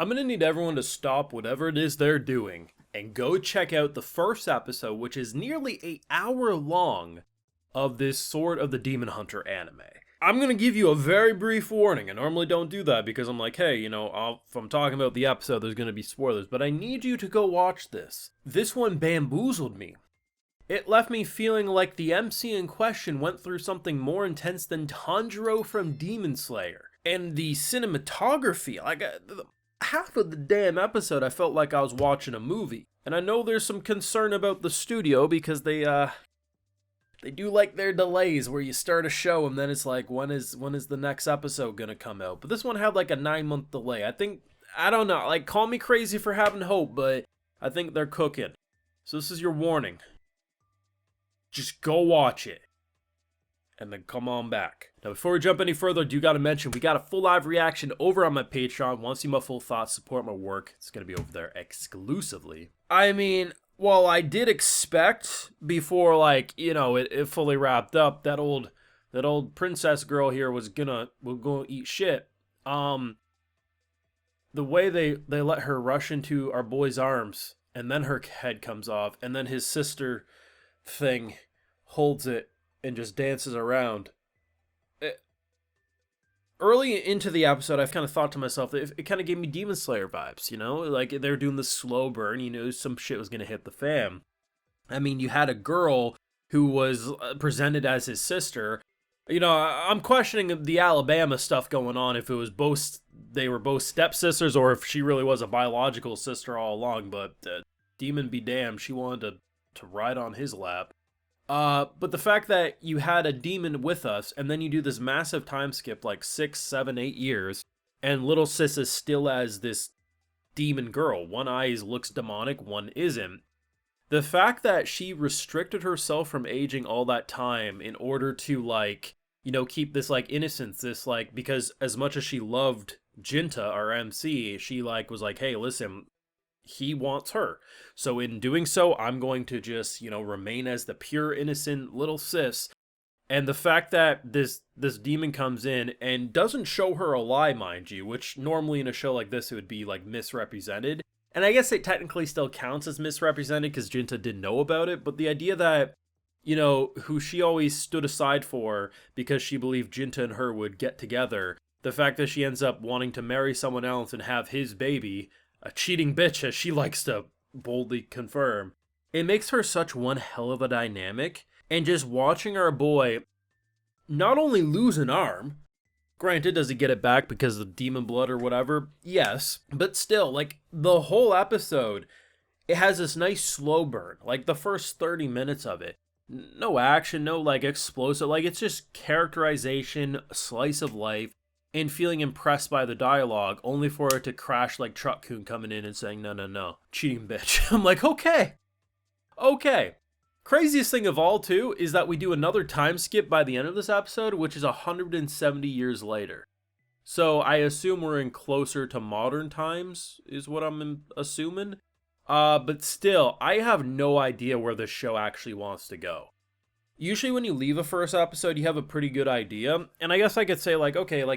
I'm gonna need everyone to stop whatever it is they're doing and go check out the first episode, which is nearly an hour long, of this Sword of the Demon Hunter anime. I'm gonna give you a very brief warning. I normally don't do that because I'm like, hey, if I'm talking about the episode, there's gonna be spoilers, but I need you to go watch this. This one bamboozled me. It left me feeling like the MC in question went through something more intense than Tanjiro from Demon Slayer. And the cinematography, half of the damn episode I felt like I was watching a movie. And I know there's some concern about the studio because they do like their delays where you start a show and then it's like, when is the next episode gonna come out? But this one had like a 9-month delay. I don't know, like, call me crazy for having hope, but I think they're cooking. So this is your warning. Just go watch it. And then come on back. Now, before we jump any further, I do gotta mention, we got a full live reaction over on my Patreon. Want to see my full thoughts, support my work, it's gonna be over there exclusively. I mean, well, I did expect before, it fully wrapped up, that old princess girl here was gonna eat shit. The way they let her rush into our boy's arms, and then her head comes off, and then his sister thing holds it and just dances around. Early into the episode, I've kind of thought to myself that it kind of gave me Demon Slayer vibes, like they were doing the slow burn, some shit was going to hit the fan. I mean, you had a girl who was presented as his sister. I'm questioning the Alabama stuff going on, if it was they were both stepsisters or if she really was a biological sister all along, but demon be damned, she wanted to ride on his lap. But the fact that you had a demon with us, and then you do this massive time skip, like 6, 7, 8 years, and little sis is still as this demon girl. One eye looks demonic, one isn't. The fact that she restricted herself from aging all that time in order to, keep this, innocence, because as much as she loved Jinta, our MC, she, was like, hey, listen, he wants her. So in doing so, I'm going to just, remain as the pure, innocent little sis. And the fact that this demon comes in and doesn't show her a lie, mind you, which normally in a show like this, it would be, misrepresented. And I guess it technically still counts as misrepresented because Jinta didn't know about it. But the idea that, who she always stood aside for because she believed Jinta and her would get together, the fact that she ends up wanting to marry someone else and have his baby, a cheating bitch, as she likes to boldly confirm, it makes her such one hell of a dynamic. And just watching our boy not only lose an arm, granted, does he get it back because of demon blood or whatever? Yes, but still, the whole episode, it has this nice slow burn, the first 30 minutes of it. No action, no, explosive, it's just characterization, slice of life, and feeling impressed by the dialogue, only for it to crash like Truck-kun coming in and saying, no, cheating bitch. I'm like, okay. Craziest thing of all, too, is that we do another time skip by the end of this episode, which is 170 years later. So I assume we're in closer to modern times, is what I'm assuming. But still, I have no idea where this show actually wants to go. Usually when you leave a first episode, you have a pretty good idea. And I guess I could say,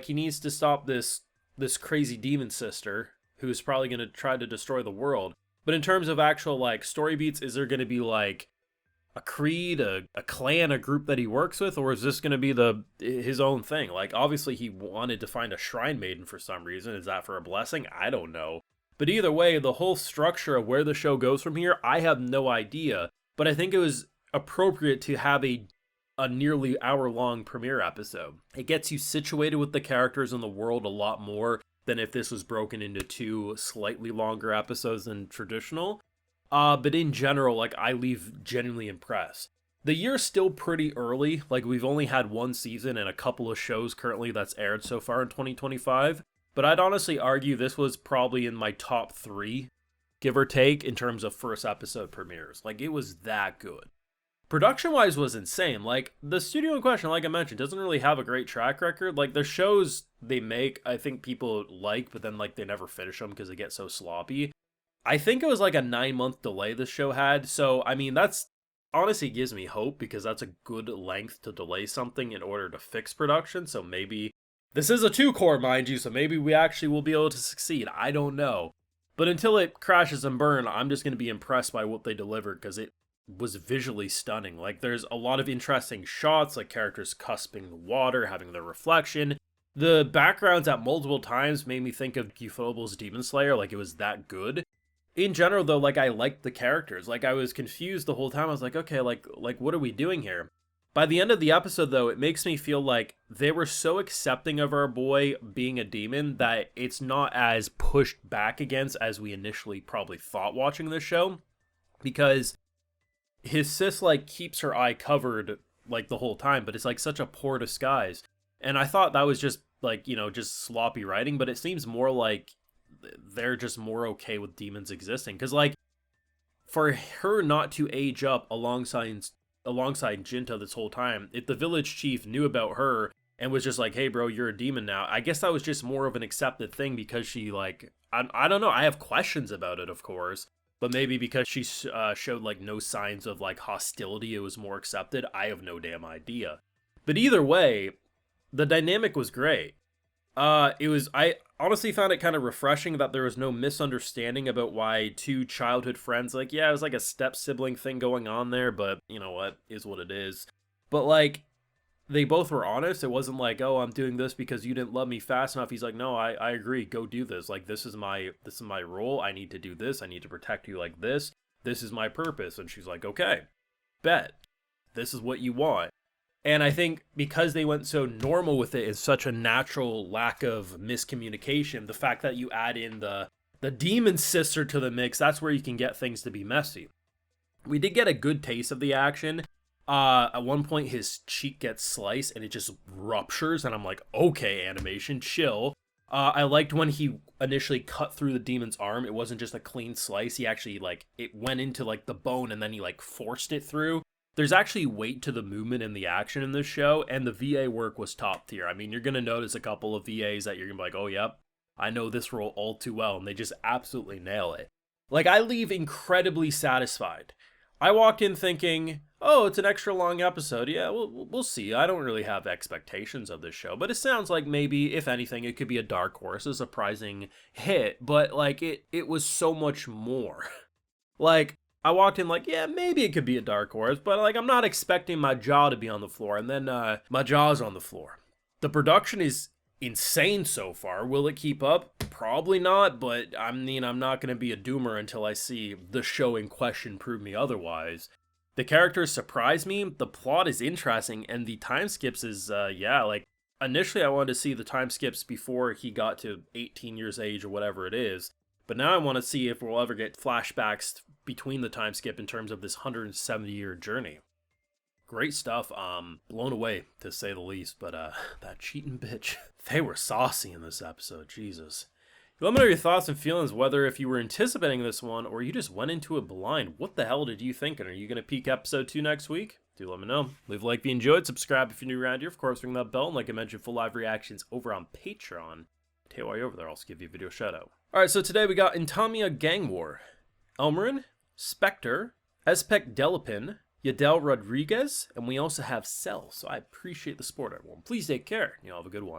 he needs to stop this crazy demon sister, who's probably going to try to destroy the world. But in terms of actual, story beats, is there going to be, a creed, a clan, a group that he works with, or is this going to be his own thing? Obviously he wanted to find a shrine maiden for some reason. Is that for a blessing? I don't know. But either way, the whole structure of where the show goes from here, I have no idea. But I think it was appropriate to have a nearly hour-long premiere episode. It gets you situated with the characters in the world a lot more than if this was broken into 2 slightly longer episodes than traditional. But in general, I leave genuinely impressed. The year's still pretty early. We've only had 1 season and a couple of shows currently that's aired so far in 2025. But I'd honestly argue this was probably in my top 3, give or take, in terms of first episode premieres. It was that good. Production-wise was insane. The studio in question, like I mentioned, doesn't really have a great track record. The shows they make, I think people like, but then, they never finish them because they get so sloppy. I think it was, a 9-month delay this show had. So, I mean, that's honestly gives me hope because that's a good length to delay something in order to fix production. So maybe This is a 2-core, mind you, so maybe we actually will be able to succeed. I don't know. But until it crashes and burn, I'm just going to be impressed by what they delivered, because it was visually stunning. Like, there's a lot of interesting shots, like characters cusping the water, having their reflection. The backgrounds at multiple times made me think of Ufobal's Demon Slayer, like it was that good. In general, though, like, I liked the characters. Like, I was confused the whole time. I was like, okay, like what are we doing here? By the end of the episode, though, it makes me feel like they were so accepting of our boy being a demon that it's not as pushed back against as we initially probably thought watching this show. Because his sis, like, keeps her eye covered, like, the whole time, but it's, like, such a poor disguise. And I thought that was just, like, you know, just sloppy writing, but it seems more like they're just more okay with demons existing. Because, like, for her not to age up alongside Jinta this whole time, if the village chief knew about her and was just like, hey, bro, you're a demon now, I guess that was just more of an accepted thing because she, like, I don't know, I have questions about it, of course. But maybe because she showed, like, no signs of, like, hostility, it was more accepted. I have no damn idea. But either way, the dynamic was great. I honestly found it kind of refreshing that there was no misunderstanding about why two childhood friends, like, yeah, it was like a step-sibling thing going on there, but you know what, is what it is. But, like, they both were honest. It wasn't like, oh, I'm doing this because you didn't love me fast enough. He's like, no, I agree. Go do this. Like, this is my role. I need to do this. I need to protect you like this. This is my purpose. And she's like, okay, bet. This is what you want. And I think because they went so normal with it is such a natural lack of miscommunication. The fact that you add in the demon sister to the mix, that's where you can get things to be messy. We did get a good taste of the action. At one point his cheek gets sliced and it just ruptures, and I'm like, okay, animation, chill. I liked when he initially cut through the demon's arm. It wasn't just a clean slice. He actually, like, it went into, like, the bone and then he, like, forced it through. There's actually weight to the movement and the action in this show, and the VA work was top tier. I mean, you're going to notice a couple of VAs that you're going to be like, oh, yep, I know this role all too well, and they just absolutely nail it. Like, I leave incredibly satisfied. I walked in thinking, oh, it's an extra long episode. Yeah, we'll see. I don't really have expectations of this show, but it sounds like maybe, if anything, it could be a dark horse, a surprising hit, but, like, it was so much more. Like, I walked in like, yeah, maybe it could be a dark horse, but, like, I'm not expecting my jaw to be on the floor, and then my jaw's on the floor. The production is insane so far. Will it keep up? Probably not, but I mean, I'm not going to be a doomer until I see the show in question prove me otherwise. The characters surprise me, the plot is interesting, and the time skips is, yeah, like, initially I wanted to see the time skips before he got to 18 years age or whatever it is, but now I want to see if we'll ever get flashbacks between the time skip in terms of this 170-year journey. Great stuff. Blown away, to say the least, but that cheating bitch. They were saucy in this episode, Jesus. Let me know your thoughts and feelings, whether if you were anticipating this one or you just went into it blind. What the hell did you think? And are you going to peek episode 2 next week? Do let me know. Leave a like if you enjoyed, subscribe if you're new around here. Of course, ring that bell, and like I mentioned, full live reactions over on Patreon. Tell you while you're over there, I'll also give you a video shout out. Alright, so today we got Intamia Gang War, Elmarin, Spectre, Espec Delapin, Yadel Rodriguez, and we also have Cell. So I appreciate the support, everyone. Please take care. You all have a good one.